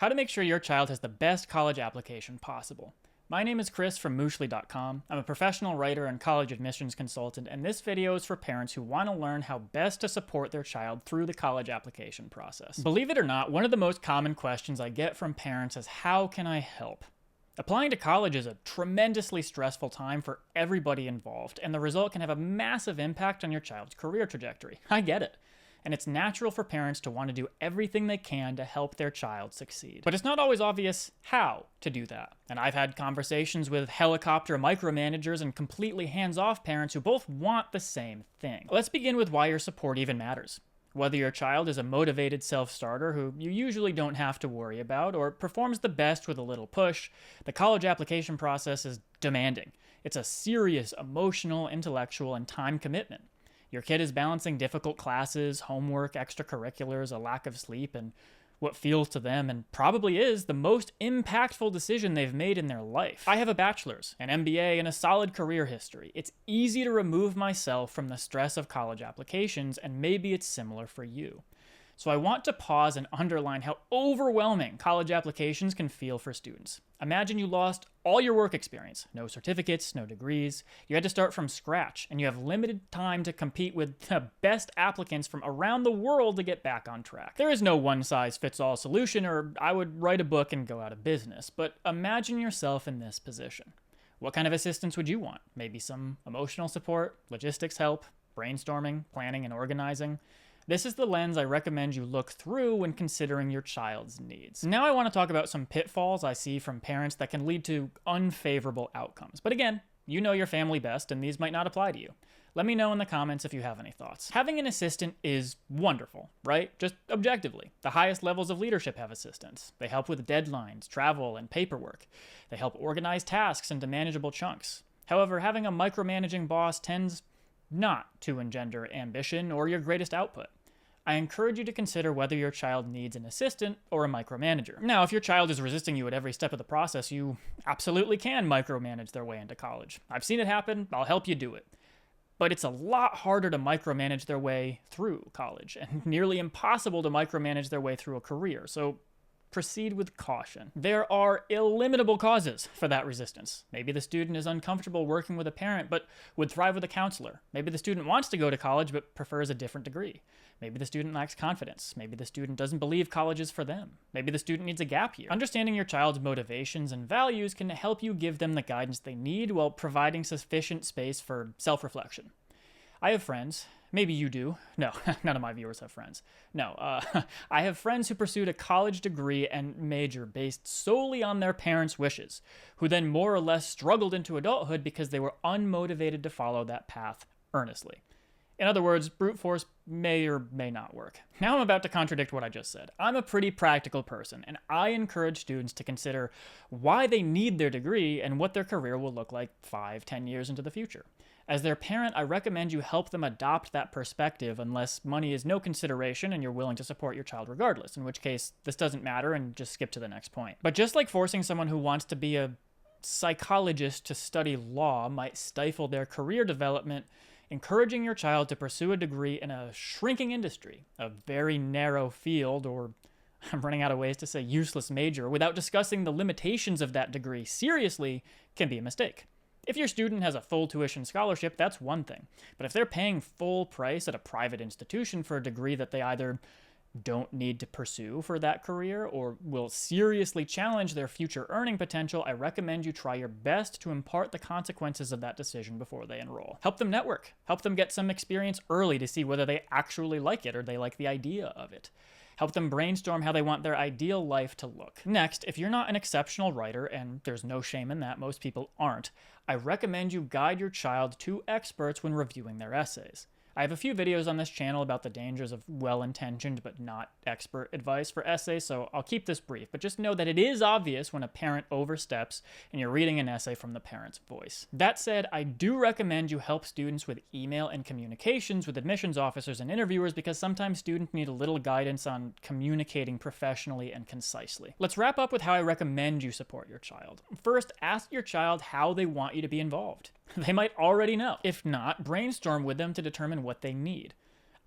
How to make sure your child has the best college application possible. My name is Chris from Mooshly.com. I'm a professional writer and college admissions consultant, and this video is for parents who want to learn how best to support their child through the college application process. Believe it or not, one of the most common questions I get from parents is, how can I help? Applying to college is a tremendously stressful time for everybody involved, and the result can have a massive impact on your child's career trajectory. I get it. And it's natural for parents to want to do everything they can to help their child succeed. But it's not always obvious how to do that. And I've had conversations with helicopter micromanagers and completely hands-off parents who both want the same thing. Let's begin with why your support even matters. Whether your child is a motivated self-starter who you usually don't have to worry about, or performs the best with a little push, the college application process is demanding. It's a serious emotional, intellectual, and time commitment. Your kid is balancing difficult classes, homework, extracurriculars, a lack of sleep, and what feels to them, and probably is, the most impactful decision they've made in their life. I have a bachelor's, an MBA, and a solid career history. It's easy to remove myself from the stress of college applications, and maybe it's similar for you. So I want to pause and underline how overwhelming college applications can feel for students. Imagine you lost all your work experience, no certificates, no degrees. You had to start from scratch, and you have limited time to compete with the best applicants from around the world to get back on track. There is no one-size-fits-all solution, or I would write a book and go out of business, but imagine yourself in this position. What kind of assistance would you want? Maybe some emotional support, logistics help, brainstorming, planning, and organizing. This is the lens I recommend you look through when considering your child's needs. Now I want to talk about some pitfalls I see from parents that can lead to unfavorable outcomes. But again, you know your family best, and these might not apply to you. Let me know in the comments if you have any thoughts. Having an assistant is wonderful, right? Just objectively. The highest levels of leadership have assistants. They help with deadlines, travel, and paperwork. They help organize tasks into manageable chunks. However, having a micromanaging boss tends not to engender ambition or your greatest output. I encourage you to consider whether your child needs an assistant or a micromanager. Now, if your child is resisting you at every step of the process, you absolutely can micromanage their way into college. I've seen it happen, I'll help you do it. But it's a lot harder to micromanage their way through college, and nearly impossible to micromanage their way through a career, so proceed with caution. There are illimitable causes for that resistance. Maybe the student is uncomfortable working with a parent, but would thrive with a counselor. Maybe the student wants to go to college, but prefers a different degree. Maybe the student lacks confidence. Maybe the student doesn't believe college is for them. Maybe the student needs a gap year. Understanding your child's motivations and values can help you give them the guidance they need while providing sufficient space for self-reflection. I have friends. Maybe you do. No, none of my viewers have friends. No, I have friends who pursued a college degree and major based solely on their parents' wishes, who then more or less struggled into adulthood because they were unmotivated to follow that path earnestly. In other words, brute force may or may not work. Now I'm about to contradict what I just said. I'm a pretty practical person, and I encourage students to consider why they need their degree and what their career will look like 5-10 years into the future. As their parent, I recommend you help them adopt that perspective unless money is no consideration and you're willing to support your child regardless, in which case this doesn't matter and just skip to the next point. But just like forcing someone who wants to be a psychologist to study law might stifle their career development, encouraging your child to pursue a degree in a shrinking industry, a very narrow field, or I'm running out of ways to say useless major, without discussing the limitations of that degree seriously can be a mistake. If your student has a full tuition scholarship, that's one thing. But if they're paying full price at a private institution for a degree that they either don't need to pursue for that career or will seriously challenge their future earning potential, I recommend you try your best to impart the consequences of that decision before they enroll. Help them network. Help them get some experience early to see whether they actually like it or they like the idea of it. Help them brainstorm how they want their ideal life to look. Next, if you're not an exceptional writer, and there's no shame in that, most people aren't, I recommend you guide your child to experts when reviewing their essays. I have a few videos on this channel about the dangers of well-intentioned but not expert advice for essays, so I'll keep this brief, but just know that it is obvious when a parent oversteps and you're reading an essay from the parent's voice. That said, I do recommend you help students with email and communications with admissions officers and interviewers because sometimes students need a little guidance on communicating professionally and concisely. Let's wrap up with how I recommend you support your child. First, ask your child how they want you to be involved. They might already know. If not, brainstorm with them to determine what they need.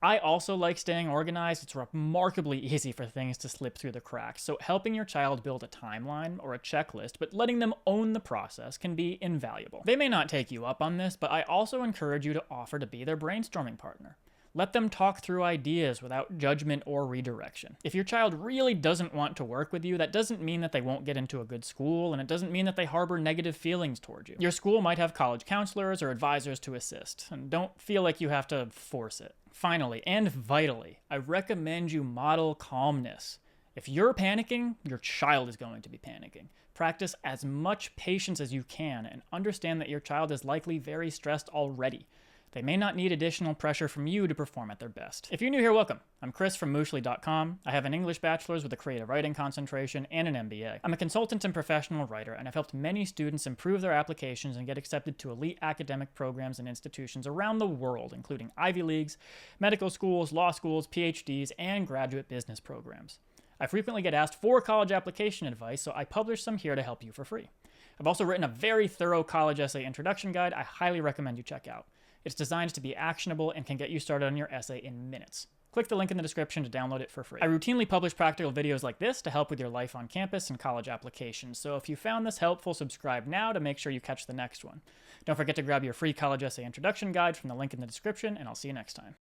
I also like staying organized. It's remarkably easy for things to slip through the cracks, so helping your child build a timeline or a checklist, but letting them own the process can be invaluable. They may not take you up on this, but I also encourage you to offer to be their brainstorming partner. Let them talk through ideas without judgment or redirection. If your child really doesn't want to work with you, that doesn't mean that they won't get into a good school, and it doesn't mean that they harbor negative feelings towards you. Your school might have college counselors or advisors to assist, and don't feel like you have to force it. Finally, and vitally, I recommend you model calmness. If you're panicking, your child is going to be panicking. Practice as much patience as you can, and understand that your child is likely very stressed already. They may not need additional pressure from you to perform at their best. If you're new here, welcome. I'm Chris from Mooshly.com. I have an English bachelor's with a creative writing concentration and an MBA. I'm a consultant and professional writer, and I've helped many students improve their applications and get accepted to elite academic programs and institutions around the world, including Ivy Leagues, medical schools, law schools, PhDs, and graduate business programs. I frequently get asked for college application advice, so I publish some here to help you for free. I've also written a very thorough college essay introduction guide I highly recommend you check out. It's designed to be actionable and can get you started on your essay in minutes. Click the link in the description to download it for free. I routinely publish practical videos like this to help with your life on campus and college applications, so if you found this helpful, subscribe now to make sure you catch the next one. Don't forget to grab your free college essay introduction guide from the link in the description, and I'll see you next time.